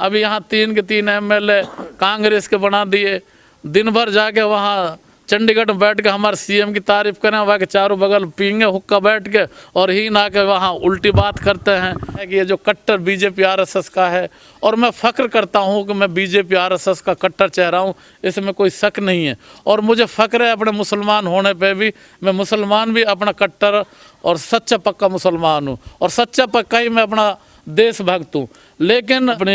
अभी यहाँ 3 के 3 एमएलए कांग्रेस के बना दिए। दिन भर जाके वहाँ चंडीगढ़ में बैठ के हमारे सीएम की तारीफ करें, वहाँ के चारों बगल पीएंगे हुक्का बैठ के और ही ना के वहाँ उल्टी बात करते हैं कि ये जो कट्टर बीजेपी आरएसएस का है। और मैं फ़ख्र करता हूँ कि मैं बीजेपी आरएसएस का कट्टर चेहरा हूँ, इसमें कोई शक नहीं है। और मुझे फ़ख्र है अपने मुसलमान होने पे भी। मैं मुसलमान भी अपना कट्टर और सच्चा पक्का मुसलमान हूँ, और सच्चा पक्का ही मैं अपना देशभक्त हूँ। लेकिन अपने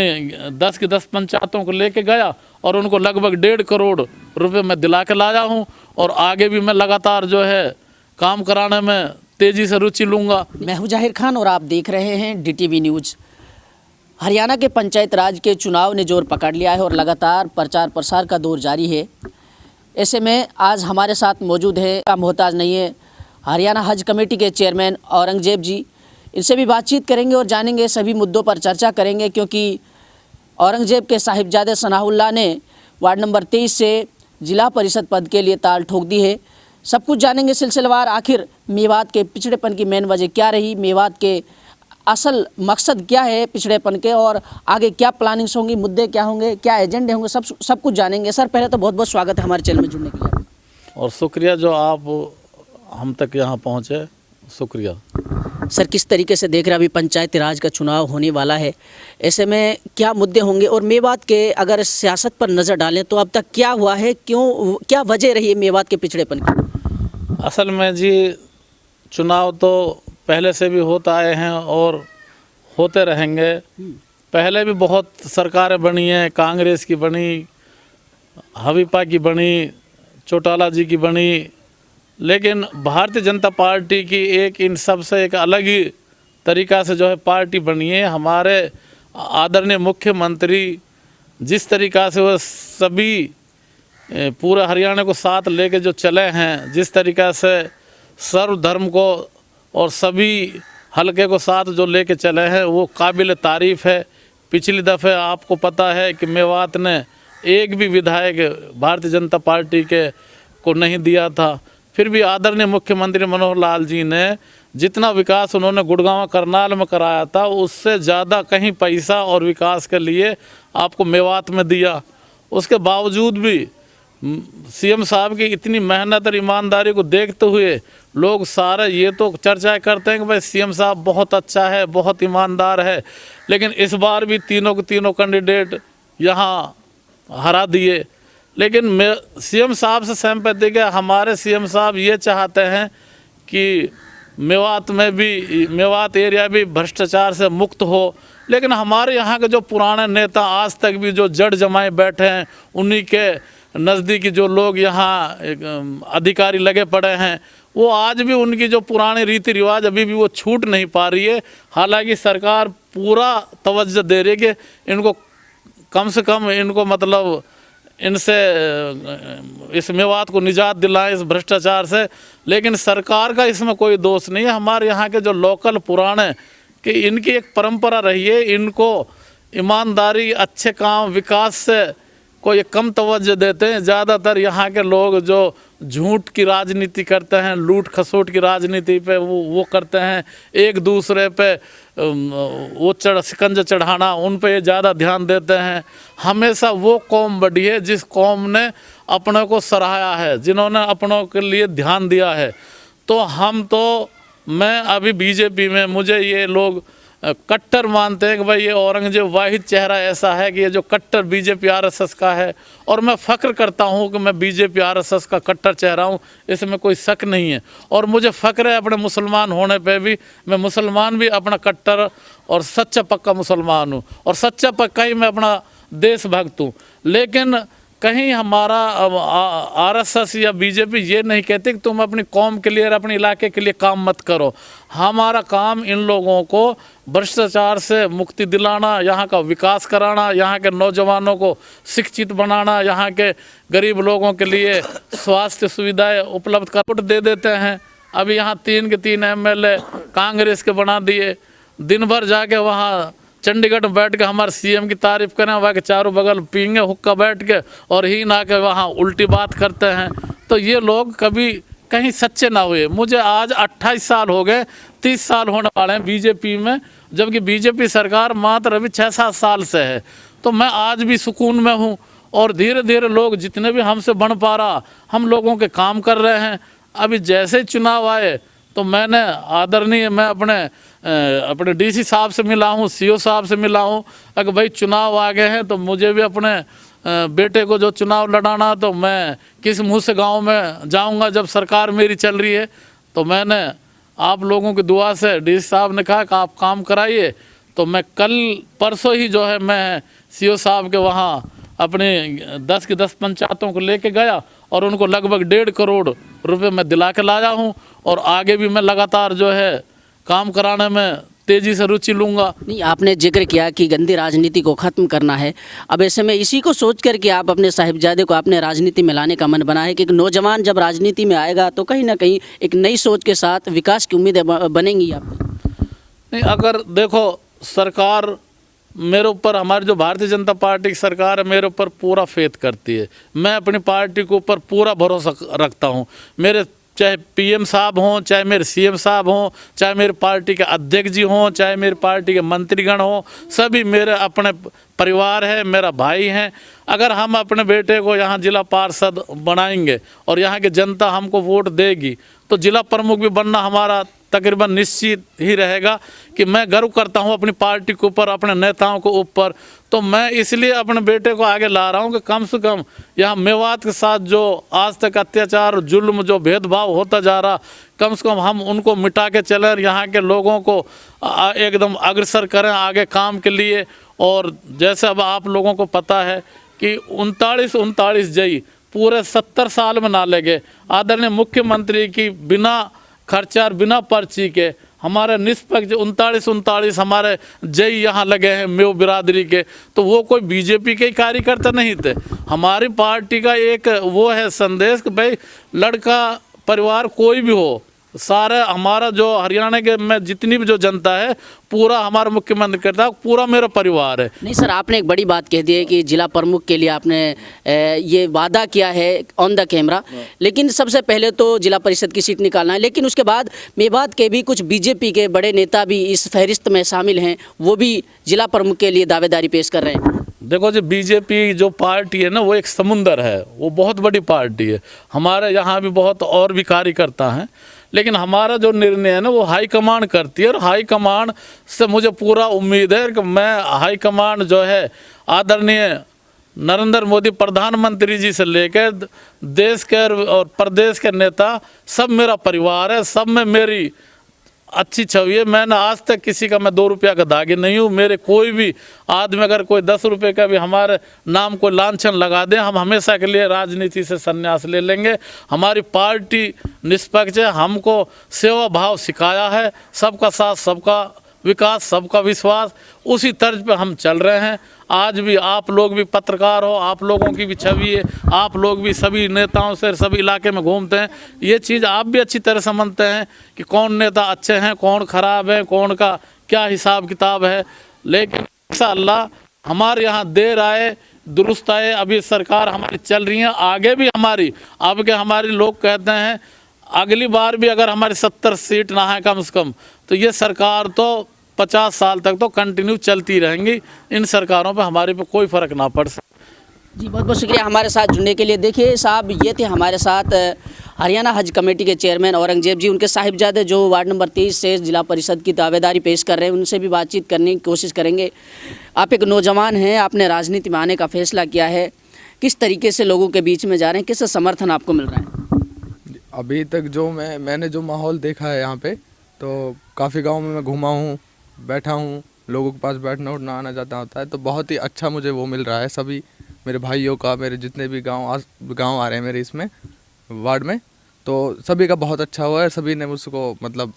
10 की 10 पंचायतों को लेके गया और उनको लगभग 1.5 करोड़ रुपए मैं दिला के लाया हूँ, और आगे भी मैं लगातार जो है काम कराने में तेज़ी से रुचि लूँगा। मैं हूँ जाहिर खान और आप देख रहे हैं डीटीवी न्यूज़। हरियाणा के पंचायत राज के चुनाव ने जोर पकड़ लिया है और लगातार प्रचार प्रसार का दौर जारी है। ऐसे में आज हमारे साथ मौजूद है का मोहताज नहीं है, हरियाणा हज कमेटी के चेयरमैन औरंगजेब जी। इनसे भी बातचीत करेंगे और जानेंगे, सभी मुद्दों पर चर्चा करेंगे, क्योंकि औरंगजेब के साहिबजादे सनाउल्लाह ने वार्ड नंबर 23 से जिला परिषद पद के लिए ताल ठोक दी है। सब कुछ जानेंगे सिलसिलेवार। आखिर मेवात के पिछड़ेपन की मेन वजह क्या रही, मेवात के असल मकसद क्या है पिछड़ेपन के, और आगे क्या प्लानिंग्स होंगी, मुद्दे क्या होंगे, क्या एजेंडे होंगे, सब कुछ जानेंगे। सर पहले तो बहुत बहुत स्वागत है हमारे चैनल में जुड़ने के लिए, और शुक्रिया जो आप हम तक यहाँ पहुँचे, शुक्रिया। सर किस तरीके से देख रहे हैं, अभी पंचायती राज का चुनाव होने वाला है, ऐसे में क्या मुद्दे होंगे, और मेवात के अगर सियासत पर नज़र डालें तो अब तक क्या हुआ है, क्यों, क्या वजह रही है मेवात के पिछड़ेपन की? असल में जी चुनाव तो पहले से भी होता आए हैं और होते रहेंगे। पहले भी बहुत सरकारें बनी हैं, कांग्रेस की बनी, हवीपा की बनी, चौटाला जी की बनी, लेकिन भारतीय जनता पार्टी की एक इन सब से एक अलग ही तरीक़ा से जो है पार्टी बनी है। हमारे आदरणीय मुख्यमंत्री जिस तरीक़ा से वह सभी पूरे हरियाणा को साथ लेके जो चले हैं, जिस तरीक़ा से सर्वधर्म को और सभी हलके को साथ जो लेके चले हैं, वो काबिल तारीफ़ है। पिछली दफ़े आपको पता है कि मेवात ने एक भी विधायक भारतीय जनता पार्टी के को नहीं दिया था, फिर भी आदरणीय मुख्यमंत्री मनोहर लाल जी ने जितना विकास उन्होंने गुड़गांव करनाल में कराया था, उससे ज़्यादा कहीं पैसा और विकास के लिए आपको मेवात में दिया। उसके बावजूद भी सीएम साहब की इतनी मेहनत और ईमानदारी को देखते हुए लोग सारे ये तो चर्चा करते हैं कि भाई सीएम साहब बहुत अच्छा है, बहुत ईमानदार है, लेकिन इस बार भी तीनों के तीनों कैंडिडेट यहाँ हरा दिए। लेकिन मैं सीएम साहब से सहमति है, हमारे सीएम साहब ये चाहते हैं कि मेवात में भी, मेवात एरिया भी भ्रष्टाचार से मुक्त हो। लेकिन हमारे यहाँ के जो पुराने नेता आज तक भी जो जड़ जमाए बैठे हैं, उन्हीं के नज़दीकी जो लोग यहाँ अधिकारी लगे पड़े हैं, वो आज भी उनकी जो पुराने रीति रिवाज अभी भी वो छूट नहीं पा रही है। हालांकि सरकार पूरा तवज्जो दे रही है कि इनको कम से कम इनको मतलब इनसे इस मेवात को निजात दिलाएं इस भ्रष्टाचार से, लेकिन सरकार का इसमें कोई दोष नहीं है। हमारे यहाँ के जो लोकल पुराने कि इनकी एक परंपरा रही है, इनको ईमानदारी, अच्छे काम, विकास से कोई कम तवज्जो देते हैं। ज़्यादातर यहाँ के लोग जो झूठ की राजनीति करते हैं, लूट खसोट की राजनीति पे वो करते हैं, एक दूसरे पे वो शिकंजा चढ़ाना, उन पे ज़्यादा ध्यान देते हैं। हमेशा वो कौम बढ़ी है जिस कौम ने अपने को सराहा है, जिन्होंने अपनों के लिए ध्यान दिया है। तो मैं अभी बीजेपी में, मुझे ये लोग कट्टर मानते हैं कि भाई ये औरंगजेब वाहिद चेहरा ऐसा है कि ये जो कट्टर बीजेपी आरएसएस का है, और मैं फ़ख्र करता हूँ कि मैं बीजेपी आरएसएस का कट्टर चेहरा हूँ, इसमें कोई शक नहीं है। और मुझे फ़ख्र है अपने मुसलमान होने पे भी। मैं मुसलमान भी अपना कट्टर और सच्चा पक्का मुसलमान हूँ, और सच्चा पक्का ही मैं अपना देशभक्त हूँ। लेकिन कहीं हमारा आरएसएस या बीजेपी ये नहीं कहते कि तुम अपनी कौम के लिए और अपने इलाके के लिए काम मत करो। हमारा काम इन लोगों को भ्रष्टाचार से मुक्ति दिलाना, यहाँ का विकास कराना, यहाँ के नौजवानों को शिक्षित बनाना, यहाँ के गरीब लोगों के लिए स्वास्थ्य सुविधाएं उपलब्ध कर दे देते हैं। अभी यहाँ 3 के 3 एमएलए कांग्रेस के बना दिए। दिन भर जाके वहाँ चंडीगढ़ में बैठ के हमारे सीएम की तारीफ करें, वहाँ के चारों बगल पीएंगे हुक्का बैठ के और ही ना के वहाँ उल्टी बात करते हैं। तो ये लोग कभी कहीं सच्चे ना हुए। मुझे आज 28 साल हो गए, 30 साल होने वाले हैं बीजेपी में, जबकि बीजेपी सरकार मात्र अभी 6-7 साल से है। तो मैं आज भी सुकून में हूँ। और धीरे धीरे लोग जितने भी हमसे बन पा रहा, हम लोगों के काम कर रहे हैं। अभी जैसे ही चुनाव आए तो मैंने आदरणीय मैं अपने डीसी साहब से मिला हूँ, सीओ साहब से मिला हूँ। अगर भाई चुनाव आ गए हैं तो मुझे भी अपने बेटे को जो चुनाव लड़ाना, तो मैं किस मुंह से गांव में जाऊंगा जब सरकार मेरी चल रही है। तो मैंने आप लोगों की दुआ से, डीसी साहब ने कहा कि आप काम कराइए, तो मैं कल परसों ही जो है मैं सीओ साहब के वहाँ अपने 10 की 10 पंचायतों को लेके गया और उनको लगभग 1.5 करोड़ रुपए मैं दिला के लाया हूँ। और आगे भी मैं लगातार जो है काम कराने में तेज़ी से रुचि लूँगा। नहीं, आपने जिक्र किया कि गंदी राजनीति को ख़त्म करना है। अब ऐसे में इसी को सोच कर के आप अपने साहिबजादे को आपने राजनीति में लाने का मन बना है कि एक नौजवान जब राजनीति में आएगा तो कहीं ना कहीं एक नई सोच के साथ विकास की उम्मीदें बनेंगी आप। नहीं, अगर देखो सरकार मेरे ऊपर, हमारी जो भारतीय जनता पार्टी की सरकार है मेरे ऊपर पूरा फेथ करती है। मैं अपनी पार्टी के ऊपर पूरा भरोसा रखता हूँ। मेरे चाहे पीएम साहब हों, चाहे मेरे सीएम साहब हों, चाहे मेरी पार्टी के अध्यक्ष जी हों, चाहे मेरी पार्टी के मंत्रीगण हों, सभी मेरे अपने परिवार है, मेरा भाई हैं। अगर हम अपने बेटे को यहाँ जिला पार्षद बनाएंगे और यहाँ की जनता हमको वोट देगी तो जिला प्रमुख भी बनना हमारा तकरीबन निश्चित ही रहेगा। कि मैं गर्व करता हूँ अपनी पार्टी के ऊपर, अपने नेताओं के ऊपर। तो मैं इसलिए अपने बेटे को आगे ला रहा हूँ कि कम से कम यहाँ मेवात के साथ जो आज तक अत्याचार, जुल्म, जो भेदभाव होता जा रहा, कम से कम हम उनको मिटा के चलें, यहाँ के लोगों को एकदम अग्रसर करें आगे काम के लिए। और जैसे अब आप लोगों को पता है कि 39 जई पूरे 70 साल में ना लगे। आदरणीय मुख्यमंत्री की बिना खर्चा, बिना पर्ची के हमारे निष्पक्ष 39 हमारे जय यहाँ लगे हैं मेव बिरादरी के। तो वो कोई बीजेपी के कार्यकर्ता नहीं थे। हमारी पार्टी का एक वो है संदेश कि भाई लड़का परिवार कोई भी हो, सारे हमारा जो हरियाणा के में जितनी भी जो जनता है, पूरा हमारा मुख्यमंत्री करता है, पूरा मेरा परिवार है। नहीं सर, आपने एक बड़ी बात कह दी है कि जिला प्रमुख के लिए आपने ये वादा किया है ऑन द कैमरा, लेकिन सबसे पहले तो जिला परिषद की सीट निकालना है। लेकिन उसके बाद मेवात के भी कुछ बीजेपी के बड़े नेता भी इस फहरिस्त में शामिल हैं, वो भी जिला प्रमुख के लिए दावेदारी पेश कर रहे हैं। देखो जी, बीजेपी जो पार्टी है ना, वो एक समुंदर है, वो बहुत बड़ी पार्टी है। हमारे यहाँ भी बहुत और भी कार्यकर्ता हैं, लेकिन हमारा जो निर्णय है ना वो हाईकमान करती है। और हाईकमान से मुझे पूरा उम्मीद है कि मैं हाईकमान जो है आदरणीय नरेंद्र मोदी प्रधानमंत्री जी से लेकर देश के और प्रदेश के नेता, सब मेरा परिवार है, सब में मेरी अच्छी छवि है। मैंने आज तक किसी का मैं 2 रुपया का दागी नहीं हूँ। मेरे कोई भी आदमी अगर कोई 10 रुपये का भी हमारे नाम को लांछन लगा दें, हम हमेशा के लिए राजनीति से संन्यास ले लेंगे। हमारी पार्टी निष्पक्ष है, हमको सेवा भाव सिखाया है, सबका साथ, सबका विकास, सबका विश्वास, उसी तर्ज पे हम चल रहे हैं। आज भी आप लोग भी पत्रकार हो, आप लोगों की भी छवि है, आप लोग भी सभी नेताओं से सभी इलाके में घूमते हैं, ये चीज़ आप भी अच्छी तरह समझते हैं कि कौन नेता अच्छे हैं, कौन ख़राब है, कौन का क्या हिसाब किताब है। लेकिन इंशाअल्लाह हमारे यहाँ देर आए दुरुस्त आए। अभी सरकार हमारी चल रही है, आगे भी हमारी, अब के हमारे लोग कहते हैं अगली बार भी अगर हमारी 70 सीट ना है कम से कम, तो ये सरकार तो 50 साल तक तो कंटिन्यू चलती रहेंगी। इन सरकारों पे हमारे पे कोई फ़र्क ना पड़ सके। जी, बहुत बहुत शुक्रिया हमारे साथ जुड़ने के लिए। देखिए साहब, ये थे हमारे साथ हरियाणा हज कमेटी के चेयरमैन औरंगजेब जी। उनके साहिबजादे जो वार्ड नंबर 23 से जिला परिषद की दावेदारी पेश कर रहे हैं, उनसे भी बातचीत करने की कोशिश करेंगे। आप एक नौजवान हैं, आपने राजनीति में आने का फैसला किया है, किस तरीके से लोगों के बीच में जा रहे हैं, किस समर्थन आपको मिल रहा है? अभी तक जो मैंने जो माहौल देखा है यहाँ पे, तो काफ़ी गांव में मैं घूमा हूँ, बैठा हूँ, लोगों के पास बैठना उठना आना जाता होता है, तो बहुत ही अच्छा मुझे वो मिल रहा है। सभी मेरे भाइयों का, मेरे जितने भी गांव आ रहे हैं मेरे इसमें वार्ड में, तो सभी का बहुत अच्छा हुआ है। सभी ने मुझको मतलब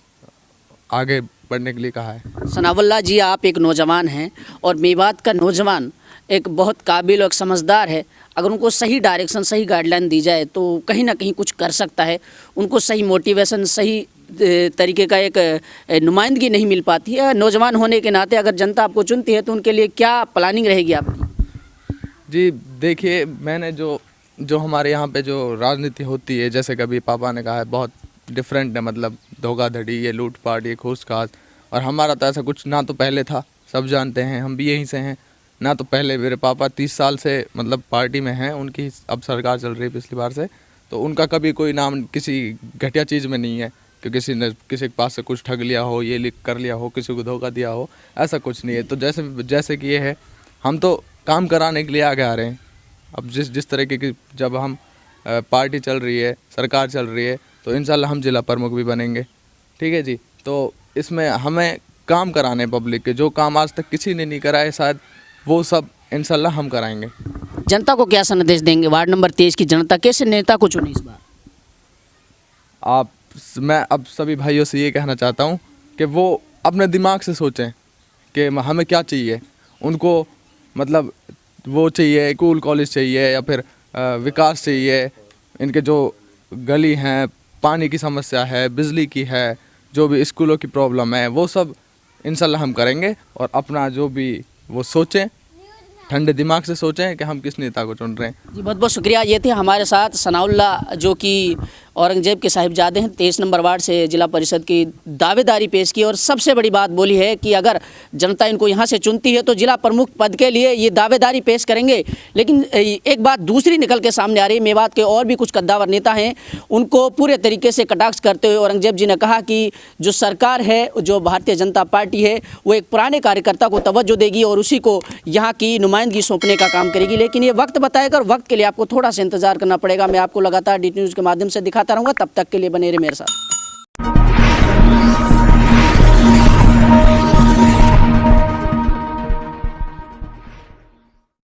आगे बढ़ने के लिए कहा है। सनावल्ला जी, आप एक नौजवान हैं और मेवात का नौजवान एक बहुत काबिल और समझदार है। अगर उनको सही डायरेक्शन, सही गाइडलाइन दी जाए तो कहीं ना कहीं कुछ कर सकता है। उनको सही मोटिवेशन, सही तरीके का एक नुमाइंदगी नहीं मिल पाती है। नौजवान होने के नाते अगर जनता आपको चुनती है तो उनके लिए क्या प्लानिंग रहेगी आपकी? जी देखिए, मैंने जो हमारे यहाँ पे जो राजनीति होती है, जैसे कभी पापा ने कहा है, बहुत डिफरेंट है, मतलब धोखाधड़ी, ये लूटपाट, ये घूस खास। और हमारा तो ऐसा कुछ ना तो पहले था, सब जानते हैं, हम भी यहीं से हैं। ना तो पहले मेरे पापा 30 साल से मतलब पार्टी में हैं, उनकी अब सरकार चल रही है पिछली बार से, तो उनका कभी कोई नाम किसी घटिया चीज़ में नहीं है कि किसी ने किसी के पास से कुछ ठग लिया हो, ये लिख कर लिया हो, किसी को धोखा दिया हो, ऐसा कुछ नहीं है। तो जैसे कि ये है, हम तो काम कराने के लिए आगे आ रहे हैं। अब जिस तरीके की जब हम पार्टी चल रही है, सरकार चल रही है, तो इंशाल्लाह हम जिला प्रमुख भी बनेंगे। ठीक है जी। तो इसमें हमें काम कराने पब्लिक के, जो काम आज तक किसी ने नहीं कराए शायद, वो सब इंशाल्लाह हम कराएंगे। जनता को क्या संदेश देंगे? वार्ड नंबर 23 की जनता कैसे नेता को चुने इस बार? मैं अब सभी भाइयों से ये कहना चाहता हूँ कि वो अपने दिमाग से सोचें कि हमें क्या चाहिए। उनको मतलब वो चाहिए, स्कूल कॉलेज चाहिए या फिर विकास चाहिए, इनके जो गली हैं, पानी की समस्या है, बिजली की है, जो भी स्कूलों की प्रॉब्लम है, वो सब इंशाल्लाह हम करेंगे। और अपना जो भी वो सोचें, ठंडे दिमाग से सोचें कि हम किस नेता को चुन रहे हैं। जी बहुत बहुत शुक्रिया। ये थे हमारे साथ सनाउल्ला जो कि औरंगजेब के साहिबजादे हैं, 23 नंबर वार्ड से जिला परिषद की दावेदारी पेश की और सबसे बड़ी बात बोली है कि अगर जनता इनको यहाँ से चुनती है तो जिला प्रमुख पद के लिए ये दावेदारी पेश करेंगे। लेकिन एक बात दूसरी निकल के सामने आ रही है। मेवात के और भी कुछ कद्दावर नेता हैं, उनको पूरे तरीके से कटाक्ष करते हुए औरंगजेब जी ने कहा कि जो सरकार है, जो भारतीय जनता पार्टी है, वो एक पुराने कार्यकर्ता को तवज्जो देगी और उसी को यहाँ की नुमाइंदगी सौंपने का काम करेगी। लेकिन ये वक्त बताएगा और वक्त के लिए आपको थोड़ा सा इंतजार करना पड़ेगा। मैं आपको लगातार DT न्यूज़ के माध्यम से दिखाता रहूँगा। तब तक के लिए बने रहिए मेरे साथ।